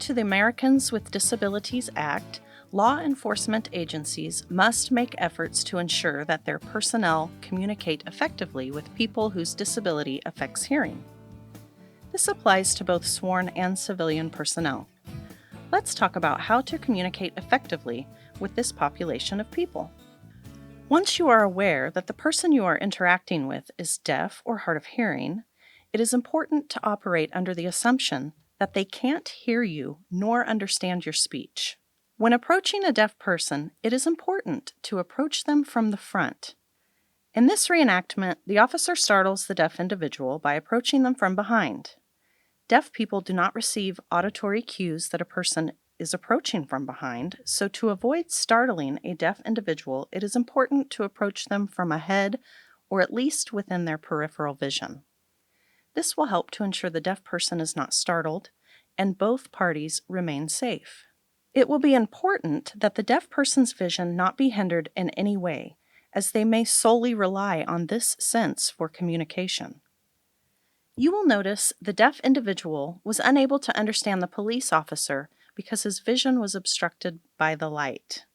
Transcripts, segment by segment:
to the Americans with Disabilities Act, law enforcement agencies must make efforts to ensure that their personnel communicate effectively with people whose disability affects hearing. This applies to both sworn and civilian personnel. Let's talk about how to communicate effectively with this population of people. Once you are aware that the person you are interacting with is deaf or hard of hearing, it is important to operate under the assumption that they can't hear you nor understand your speech. When approaching a deaf person, it is important to approach them from the front. In this reenactment, the officer startles the deaf individual by approaching them from behind. Deaf people do not receive auditory cues that a person is approaching from behind, so to avoid startling a deaf individual, it is important to approach them from ahead or at least within their peripheral vision. This will help to ensure the deaf person is not startled and both parties remain safe. It will be important that the deaf person's vision not be hindered in any way, as they may solely rely on this sense for communication. You will notice the deaf individual was unable to understand the police officer because his vision was obstructed by the light.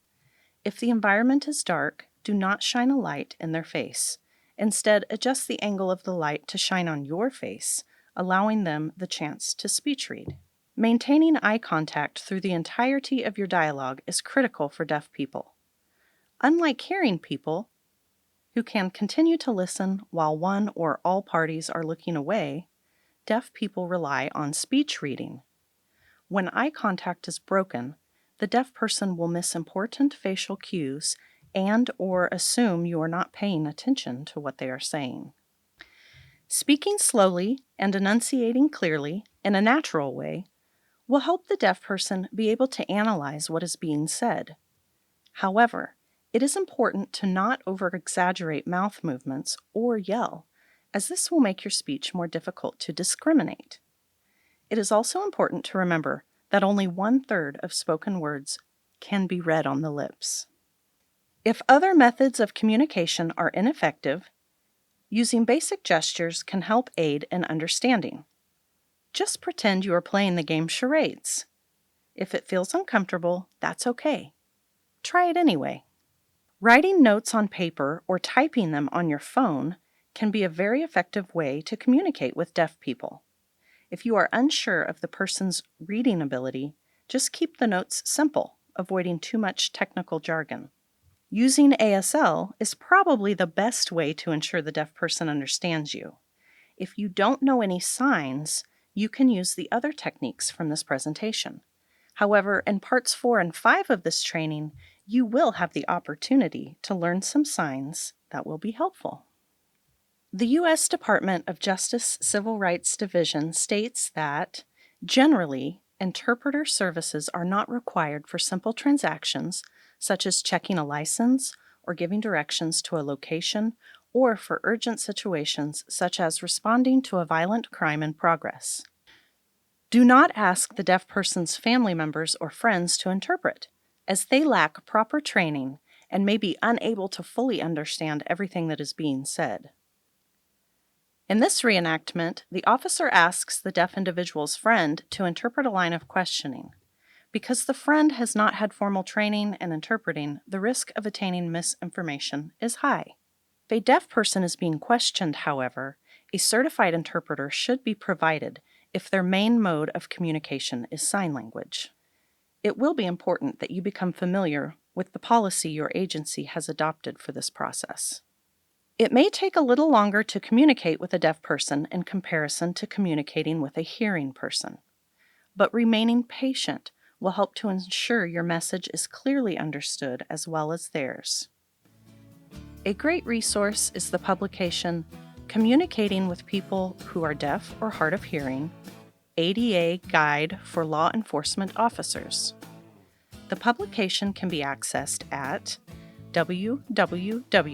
If the environment is dark, do not shine a light in their face. Instead, adjust the angle of the light to shine on your face, allowing them the chance to speech read. Maintaining eye contact through the entirety of your dialogue is critical for deaf people. Unlike hearing people, who can continue to listen while one or all parties are looking away, deaf people rely on speech reading. When eye contact is broken, the deaf person will miss important facial cues and/or assume you are not paying attention to what they are saying. Speaking slowly and enunciating clearly in a natural way will help the deaf person be able to analyze what is being said. However, it is important to not over-exaggerate mouth movements or yell, as this will make your speech more difficult to discriminate. It is also important to remember that only 1/3 of spoken words can be read on the lips. If other methods of communication are ineffective, using basic gestures can help aid in understanding. Just pretend you are playing the game charades. If it feels uncomfortable, that's okay. Try it anyway. Writing notes on paper or typing them on your phone can be a very effective way to communicate with deaf people. If you are unsure of the person's reading ability, just keep the notes simple, avoiding too much technical jargon. Using ASL is probably the best way to ensure the deaf person understands you. If you don't know any signs, you can use the other techniques from this presentation. However, in parts 4 and 5 of this training, you will have the opportunity to learn some signs that will be helpful. The U.S. Department of Justice Civil Rights Division states that, generally, interpreter services are not required for simple transactions, such as checking a license or giving directions to a location, or for urgent situations, such as responding to a violent crime in progress. Do not ask the deaf person's family members or friends to interpret, as they lack proper training and may be unable to fully understand everything that is being said. In this reenactment, the officer asks the deaf individual's friend to interpret a line of questioning. Because the friend has not had formal training in interpreting, the risk of attaining misinformation is high. If a deaf person is being questioned, however, a certified interpreter should be provided if their main mode of communication is sign language. It will be important that you become familiar with the policy your agency has adopted for this process. It may take a little longer to communicate with a deaf person in comparison to communicating with a hearing person, but remaining patient will help to ensure your message is clearly understood as well as theirs. A great resource is the publication Communicating with People Who Are Deaf or Hard of Hearing, ADA Guide for Law Enforcement Officers. The publication can be accessed at www.ada.gov.